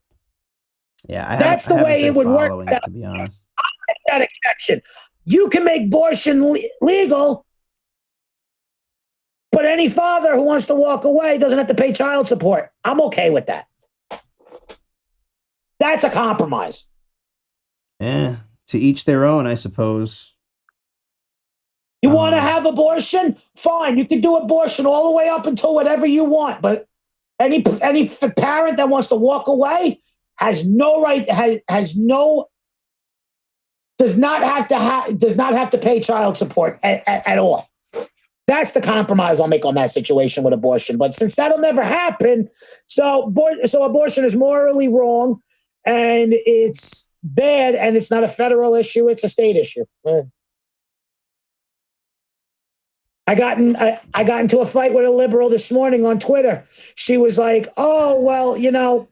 Yeah, that's the way it would work. It, to be honest, that exception. You can make abortion legal, but any father who wants to walk away doesn't have to pay child support. I'm okay with that. That's a compromise. Yeah, to each their own, I suppose. You want to have abortion? Fine. You can do abortion all the way up until whatever you want. But any parent that wants to walk away has no right, does not have to pay child support at all. That's the compromise I'll make on that situation with abortion. But since that'll never happen, so abortion is morally wrong, and it's bad, and it's not a federal issue; it's a state issue. I got into a fight with a liberal this morning on Twitter. She was like, "Oh, well, you know,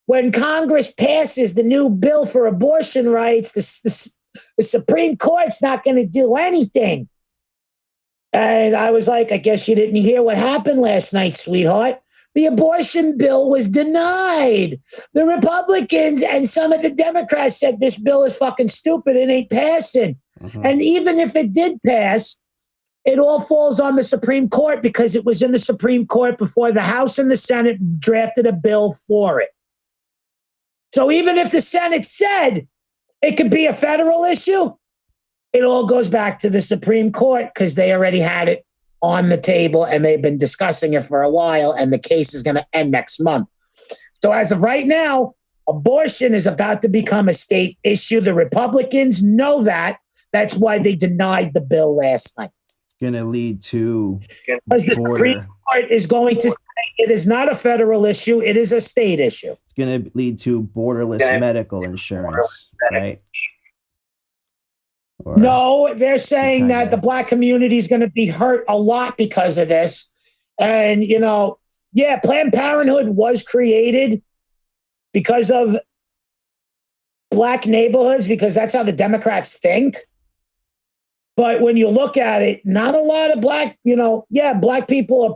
when Congress passes the new bill for abortion rights, the Supreme Court's not going to do anything." And I was like, "I guess you didn't hear what happened last night, sweetheart. The abortion bill was denied. The Republicans and some of the Democrats said this bill is fucking stupid and ain't passing. Mm-hmm. And even if it did pass, it all falls on the Supreme Court because it was in the Supreme Court before the House and the Senate drafted a bill for it. So even if the Senate said it could be a federal issue, it all goes back to the Supreme Court because they already had it on the table and they've been discussing it for a while, and the case is going to end next month. So as of right now, abortion is about to become a state issue. The Republicans know that. That's why they denied the bill last night. Going to lead to because the Supreme Court is going to say it is not a federal issue, it is a state issue. It's going to lead to borderless medical insurance, right? Or no, they're saying that the black community is going to be hurt a lot because of this. And, you know, yeah, Planned Parenthood was created because of black neighborhoods, because that's how the Democrats think. But when you look at it, not a lot of black, black people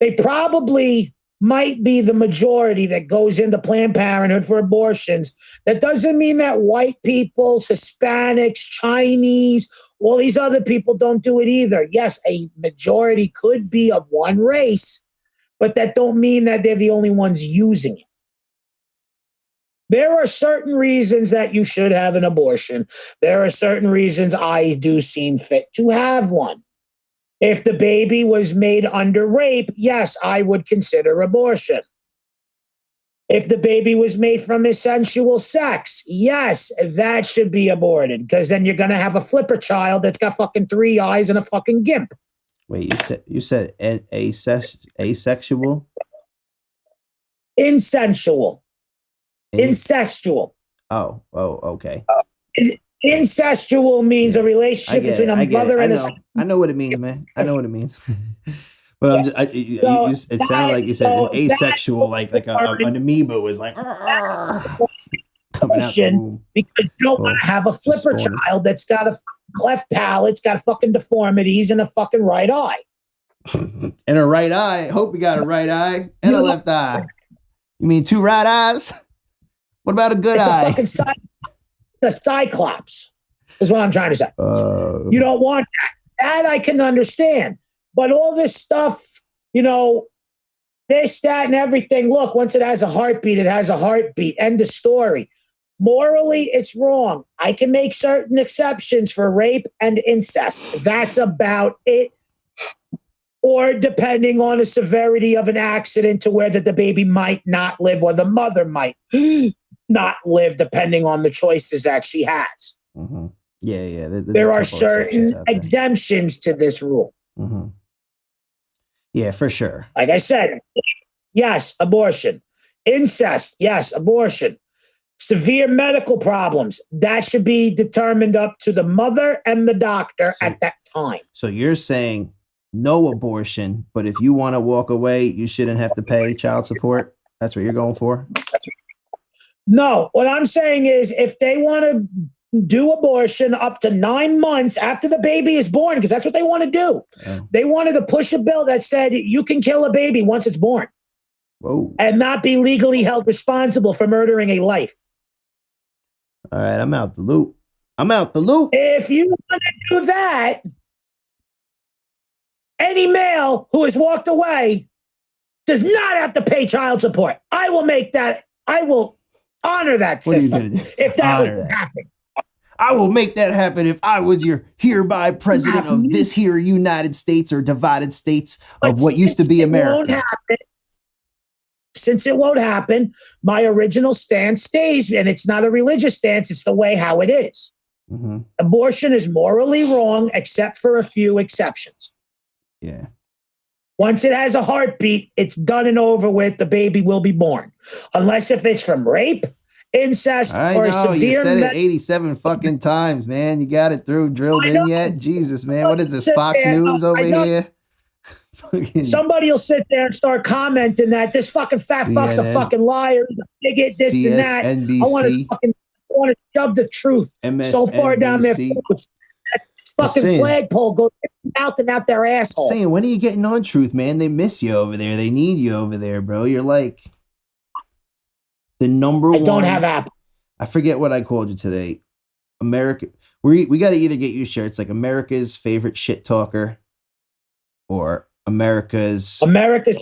they probably might be the majority that goes into Planned Parenthood for abortions. That doesn't mean that white people, Hispanics, Chinese, all these other people don't do it either. Yes, a majority could be of one race, but that don't mean that they're the only ones using it. There are certain reasons that you should have an abortion. There are certain reasons I do seem fit to have one. If the baby was made under rape, yes, I would consider abortion. If the baby was made from consensual sex, yes, that should be aborted, because then you're going to have a flipper child that's got fucking 3 eyes and a fucking gimp. Wait, you said asexual? Insensual. Incestual. Oh, okay. Incestual means a relationship between a mother and a son. I know what it means, man. I know what it means. But yeah. It sounded like you said an asexual, like an amoeba was like coming out the womb. Because you don't want to have a flipper child that's got a cleft palate, it's got fucking deformities, and a fucking right eye. And a right eye. Hope you got a right eye and a left eye. You mean 2 right eyes? What about a good eye? The cyclops is what I'm trying to say. You don't want that. That I can understand. But all this stuff, this, that, and everything, look, once it has a heartbeat, it has a heartbeat. End of story. Morally, it's wrong. I can make certain exceptions for rape and incest. That's about it. Or depending on the severity of an accident to where the baby might not live or the mother might not live, depending on the choices that she has. Mm-hmm. Yeah. There are certain exemptions to this rule. Mm-hmm. Yeah, for sure. Like I said, yes, abortion. Incest, yes, abortion. Severe medical problems, that should be determined up to the mother and the doctor at that time. So you're saying no abortion, but if you want to walk away, you shouldn't have to pay child support? That's what you're going for? No, what I'm saying is if they want to do abortion up to 9 months after the baby is born, because that's what they want to do. Oh. They wanted to push a bill that said you can kill a baby once it's born. Whoa. And not be legally held responsible for murdering a life. All right, I'm out the loop. If you want to do that, any male who has walked away does not have to pay child support. I will honor that system if that would happen. I will make that happen if I was your hereby president of this here United States or divided states of what used to be America. Since it won't happen, my original stance stays, and it's not a religious stance. It's the way how it is. Mm-hmm. Abortion is morally wrong, except for a few exceptions. Yeah. Once it has a heartbeat, it's done and over with. The baby will be born. Unless if it's from rape, incest, or severe... You said it 87 fucking times, man. You got it drilled in yet? Jesus, man. What is this, Fox News over here? Somebody will sit there and start commenting that this fucking fat fuck's a fucking liar, he's a bigot, this and that. NBC, I want to shove the truth so far down their throats. That fucking flagpole goes out and out their asshole. Saying, when are you getting on Truth, man? They miss you over there. They need you over there, bro. You're like the number one. I don't have Apple. I forget what I called you today. America. We got to either get you shirts like America's favorite shit talker or America's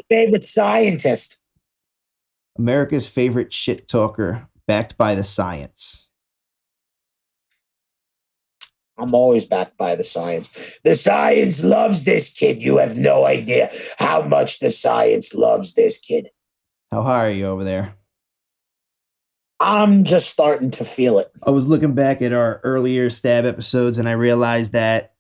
favorite scientist. America's favorite shit talker backed by the science. I'm always backed by the science. The science loves this kid. You have no idea how much the science loves this kid. How high are you over there? I'm just starting to feel it. I was looking back at our earlier STTAB episodes and I realized that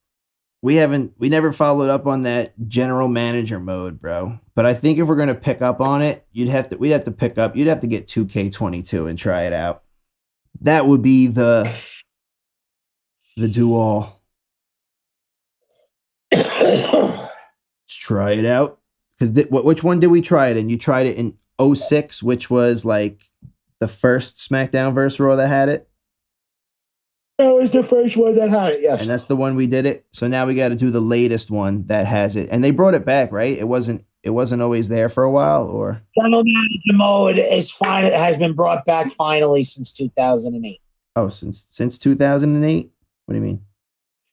we never followed up on that general manager mode, bro. But I think if we're going to pick up on it, you'd have to get 2K22 and try it out. That would be the do all. Let's try it out. Which one did we try it in? You tried it in 06, which was like the first SmackDown vs. Raw that had it? That was the first one that had it, yes. And that's the one we did it. So now we got to do the latest one that has it. And they brought it back, right? It wasn't always there for a while, or general manager mode is fine. It has been brought back finally since 2008. Oh, since 2008? What do you mean?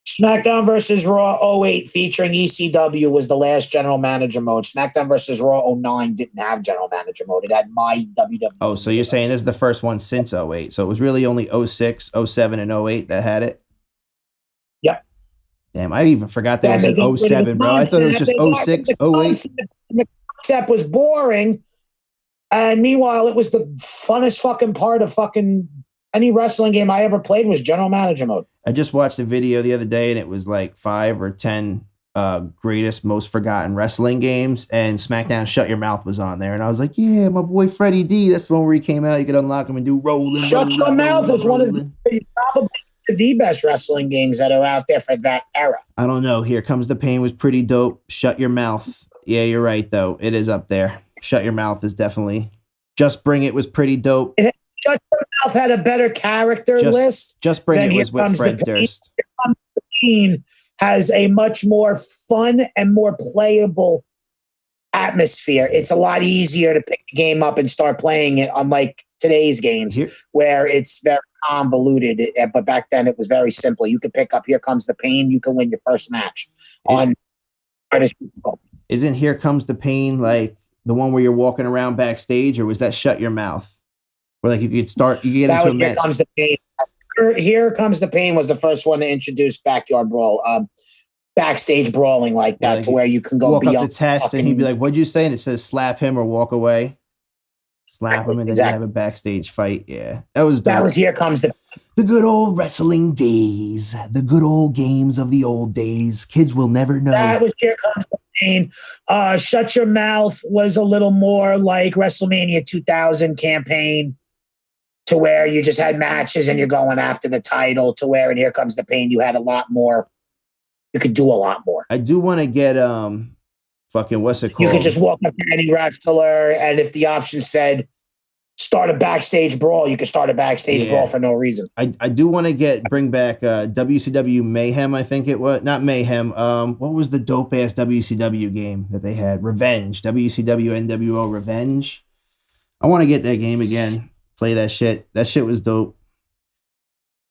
SmackDown vs. Raw 08 featuring ECW was the last general manager mode. SmackDown vs. Raw 09 didn't have general manager mode. It had my WWE. Oh, so you're saying this is the first one since 08. So it was really only 06, 07, and 08 that had it? Yep. Damn, I even forgot that was in 07, bro. I thought it was just 06, 08. The concept was boring. And meanwhile, it was the funnest fucking part of fucking any wrestling game I ever played was general manager mode. I just watched a video the other day and it was like 5 or 10 greatest, most forgotten wrestling games, and SmackDown Shut Your Mouth was on there. And I was like, yeah, my boy Freddie D. That's the one where he came out. You could unlock him and do rolling. Shut Your Mouth is one of probably the best wrestling games that are out there for that era. I don't know. Here Comes the Pain was pretty dope. Shut Your Mouth. Yeah, you're right, though. It is up there. Shut Your Mouth is definitely. Just Bring It was pretty dope. Shut Your Mouth had a better character list. Just Bring It was with Fred Durst. Here Comes the Pain has a much more fun and more playable atmosphere. It's a lot easier to pick the game up and start playing it, unlike today's games where it's very convoluted. But back then it was very simple. You could pick up Here Comes the Pain. You can win your first match on. Isn't Here Comes the Pain like the one where you're walking around backstage, or was that Shut Your Mouth? Where like you could get into a match. Here Comes the Pain. Here Comes the Pain was the first one to introduce backyard brawl, backstage brawling like that, like to where you can go walk up to test and he'd be like, "What'd you say?" And it says, "Slap him or walk away." Slap him and then you have a backstage fight. Yeah, that was dope. That was Here Comes the good old wrestling days, the good old games of the old days. Kids will never know. That was Here Comes the Pain. Shut Your Mouth was a little more like WrestleMania 2000 campaign to where you just had matches and you're going after the title, to where in Here Comes the Pain, you had a lot more. You could do a lot more. I do want to get fucking what's it called? You could just walk up to any wrestler, and if the option said start a backstage brawl, you could start a backstage brawl for no reason. I do want to bring back WCW Mayhem, I think it was. Not Mayhem. What was the dope ass WCW game that they had? Revenge. WCW NWO Revenge. I want to get that game again. Play that shit. That shit was dope.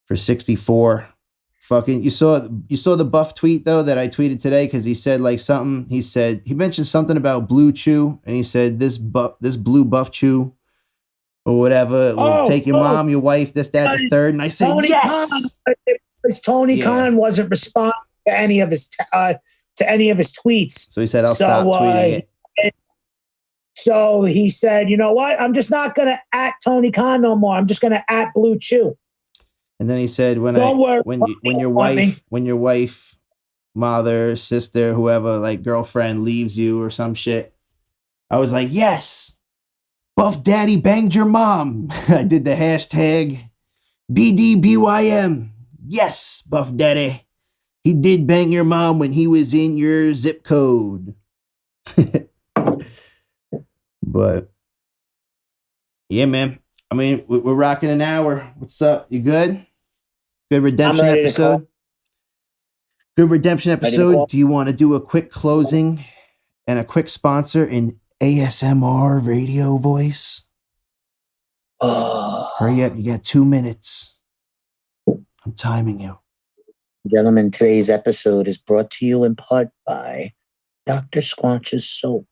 For 64. Fucking you saw the Buff tweet though that I tweeted today, because he said like something. He mentioned something about Blue Chew, and he said this blue Buff Chew or whatever will take your mom, your wife, this, that, the third. And I said yes. Tony Khan wasn't responding to any of his tweets. So he said I'll stop tweeting it. So he said, you know what? I'm just not gonna at Tony Khan no more. I'm just gonna at Blue Chew. And then he said, when your wife, mother, sister, whoever, like girlfriend leaves you or some shit, I was like, yes, Buff Daddy banged your mom. I did the hashtag BDBYM. Yes, Buff Daddy. He did bang your mom when he was in your zip code. But yeah, man. I mean, we're rocking an hour. What's up? You good? Good redemption episode. Good redemption episode. Do you want to do a quick closing and a quick sponsor in ASMR radio voice? Hurry up. You got 2 minutes. I'm timing you. Gentlemen, today's episode is brought to you in part by Dr. Squatch's Soap.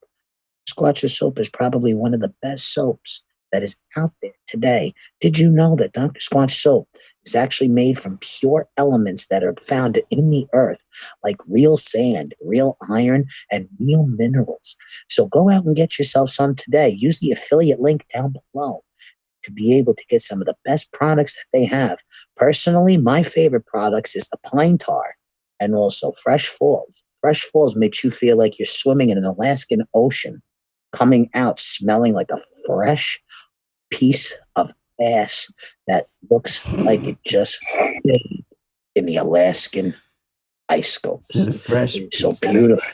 Squatch's Soap is probably one of the best soaps that is out there today. Did you know that Dr. Squatch Soap is actually made from pure elements that are found in the earth, like real sand, real iron, and real minerals? So go out and get yourself some today. Use the affiliate link down below to be able to get some of the best products that they have. Personally, my favorite products is the pine tar and also Fresh Falls. Fresh Falls makes you feel like you're swimming in an Alaskan ocean, coming out smelling like a fresh piece of ass that looks like it just stayed in the Alaskan ice scopes. It's so beautiful.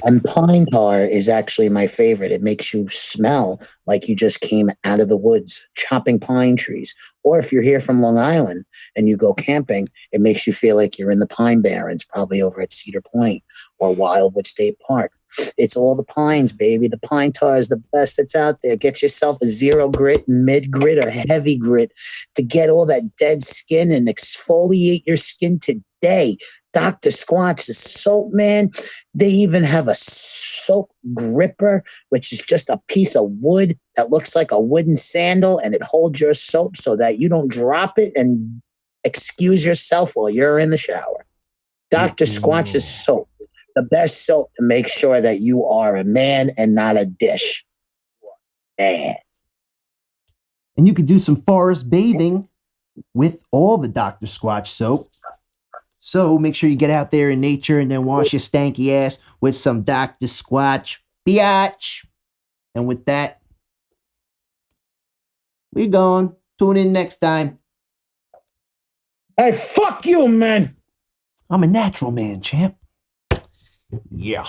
And pine tar is actually my favorite. It makes you smell like you just came out of the woods chopping pine trees. Or if you're here from Long Island and you go camping, it makes you feel like you're in the Pine Barrens, probably over at Cedar Point or Wildwood State Park. It's all the pines, baby. The pine tar is the best that's out there. Get yourself a 0 grit, mid grit, or heavy grit to get all that dead skin and exfoliate your skin today. Dr. Squatch's Soap, man. They even have a soap gripper, which is just a piece of wood that looks like a wooden sandal, and it holds your soap so that you don't drop it and excuse yourself while you're in the shower. Dr. Squatch's Soap. The best soap to make sure that you are a man and not a dish. Man. And you could do some forest bathing with all the Dr. Squatch soap. So make sure you get out there in nature and then wash your stanky ass with some Dr. Squatch biatch. And with that, we're gone. Tune in next time. Hey, fuck you, man. I'm a natural man, champ. Yeah.